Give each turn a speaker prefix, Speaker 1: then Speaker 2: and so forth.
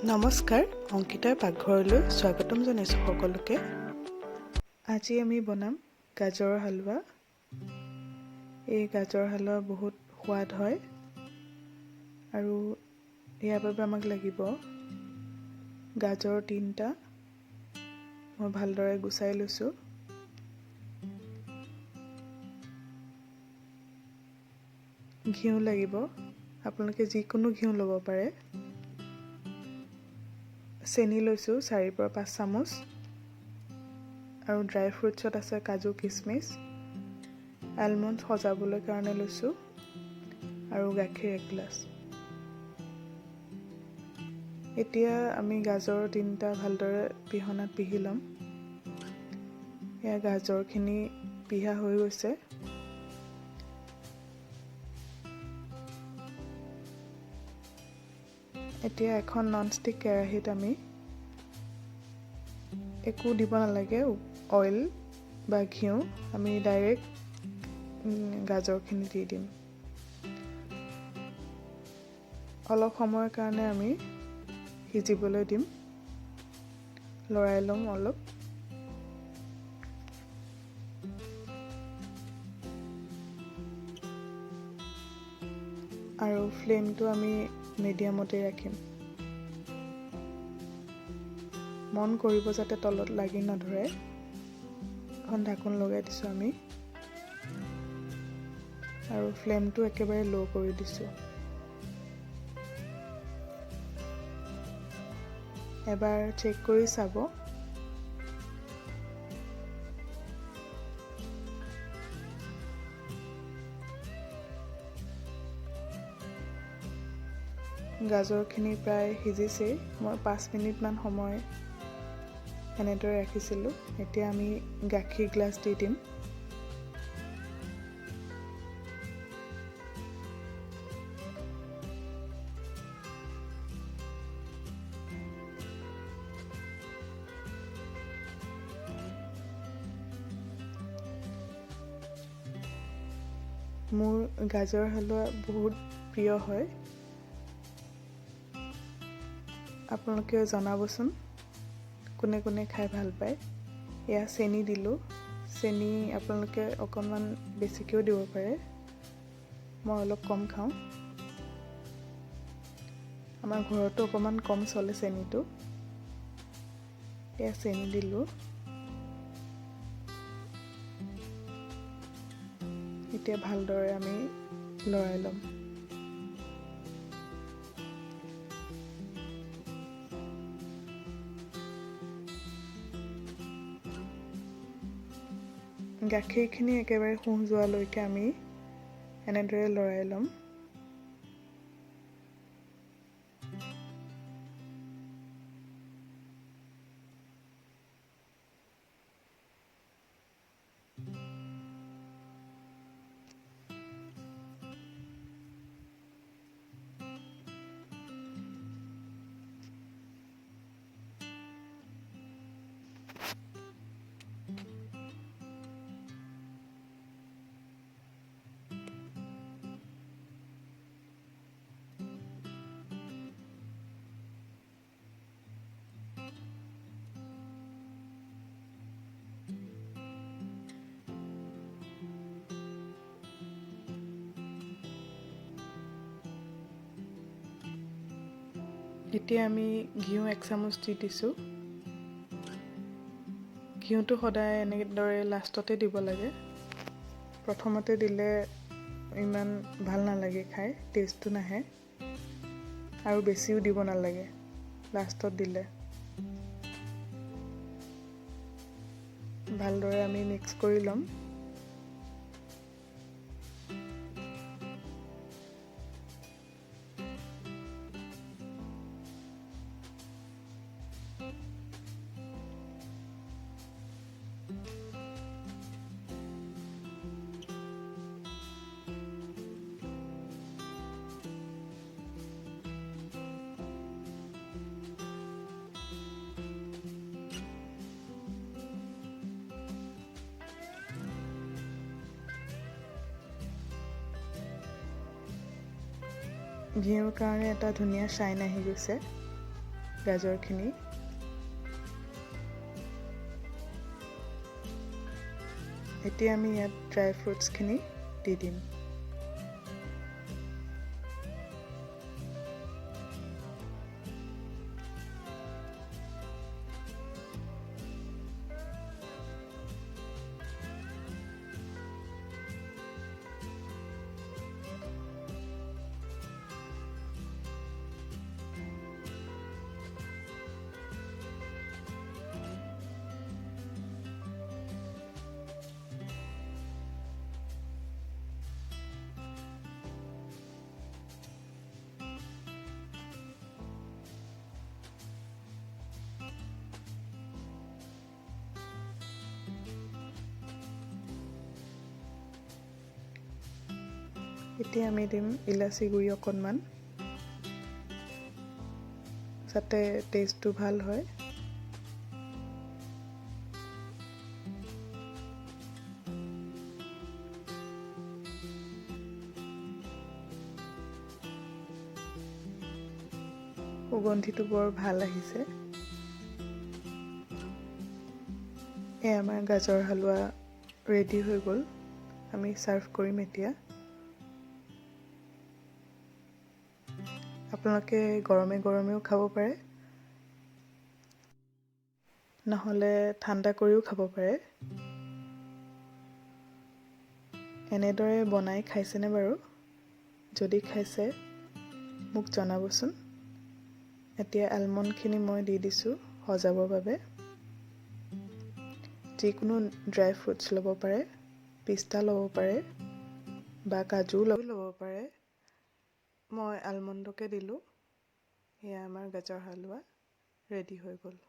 Speaker 1: নমস্কাৰ, অংকিতাৰ পাকঘৰলৈ স্বাগতম জনাইছোঁ সকলোকে। আজি আমি বনাম গাজৰৰ হালোৱা। এই গাজৰ হালোৱা বহুত সোৱাদ হয় আৰু ইয়াৰ বাবে আমাক লাগিব গাজৰ 3টা। মই ভালদৰে গুচাই লৈছোঁ। ঘিউ লাগিব, আপোনালোকে যিকোনো ঘিউ ল'ব পাৰে। চেনি লৈছোঁ 4 পৰা 5 চামুচ আৰু ড্ৰাই ফ্ৰুটছত আছে কাজু কিচমিচ, আলমণ্ড সজাবলৈ কাৰণে লৈছোঁ আৰু গাখীৰ 1 গিলাচ। এতিয়া আমি গাজৰ 3টা ভালদৰে পিহনাত পিহি ল'ম। এয়া গাজৰখিনি পিহা হৈ গৈছে। এতিয়া এখন ননষ্টিক কেৰাহীত আমি একো দিব নালাগে, অইল বা ঘিউ, আমি ডাইৰেক্ট গাজৰখিনি দি দিম। অলপ সময়ৰ কাৰণে আমি সিজিবলৈ দিম, লৰাই ল'ম অলপ। আৰু ফ্লেমটো আমি মিডিয়ামতে ৰাখিম। মন কৰিব যাতে তলত লাগি নধৰে। এখন ঢাকোন লগাই দিছোঁ আমি আৰু ফ্লেমটো একেবাৰে ল' কৰি দিছোঁ। এবাৰ চেক কৰি চাব। গাজৰখিনি প্ৰায় সিজিছেই। মই 5 মিনিটমান সময় এনেদৰে ৰাখিছিলোঁ। এতিয়া আমি গাখীৰ গ্লাছ দি দিম। মোৰ গাজৰ হালোৱা বহুত প্ৰিয় হয়। আপোনালোকে জনাবচোন কোনে কোনে খাই ভাল পায়। এয়া চেনি দিলোঁ। চেনি আপোনালোকে অকণমান বেছিকৈও দিব পাৰে, মই অলপ কম খাওঁ। আমাৰ ঘৰতো অকণমান কম চলে চেনিটো। এয়া চেনি দিলোঁ। এতিয়া ভালদৰে আমি লৰাই ল'ম। গাখীৰখিনি একেবাৰে শুহ যোৱালৈকে আমি এনেদৰে লৰাই ল'ম। এতিয়া আমি ঘিউ 1 চামুচ দি দিছোঁ। ঘিউটো সদায় এনেদৰে লাষ্টতে দিব লাগে। প্ৰথমতে দিলে ইমান ভাল নালাগে খাই, টেষ্টটো নাহে। আৰু বেছিও দিব নালাগে লাষ্টত দিলে। ভালদৰে আমি মিক্স কৰি ল'ম। ঘিউৰ কাৰণে এটা ধুনীয়া শ্বাইন আহি গৈছে। গাজৰখিনি। এতিয়া আমি ইয়াত ড্ৰাই ফ্ৰুটছখিনি দি দিম। এতিয়া আমি দিম ইলাচি গুড়ি অকণমান, যাতে টেষ্টটো ভাল হয়। সুগন্ধিটো বৰ ভাল আহিছে। এই আমাৰ গাজৰ হালোৱা ৰেডি হৈ গ'ল। আমি ছাৰ্ভ কৰিম এতিয়া। আপোনালোকে গৰমে গৰমেও খাব পাৰে, নহ'লে ঠাণ্ডা কৰিও খাব পাৰে। এনেদৰে বনাই খাইছেনে বাৰু? যদি খাইছে মোক জনাবচোন। এতিয়া আলমণ্ডখিনি মই দি দিছোঁ সজাবৰ বাবে। যিকোনো ড্ৰাই ফ্ৰুটছ ল'ব পাৰে, পিষ্টা ল'ব পাৰে বা কাজুও ল'ব পাৰে। মই আলমণ্ডকে দিলোঁ। এয়া আমাৰ গাজৰ হালোৱা ৰেডি হৈ গ'ল।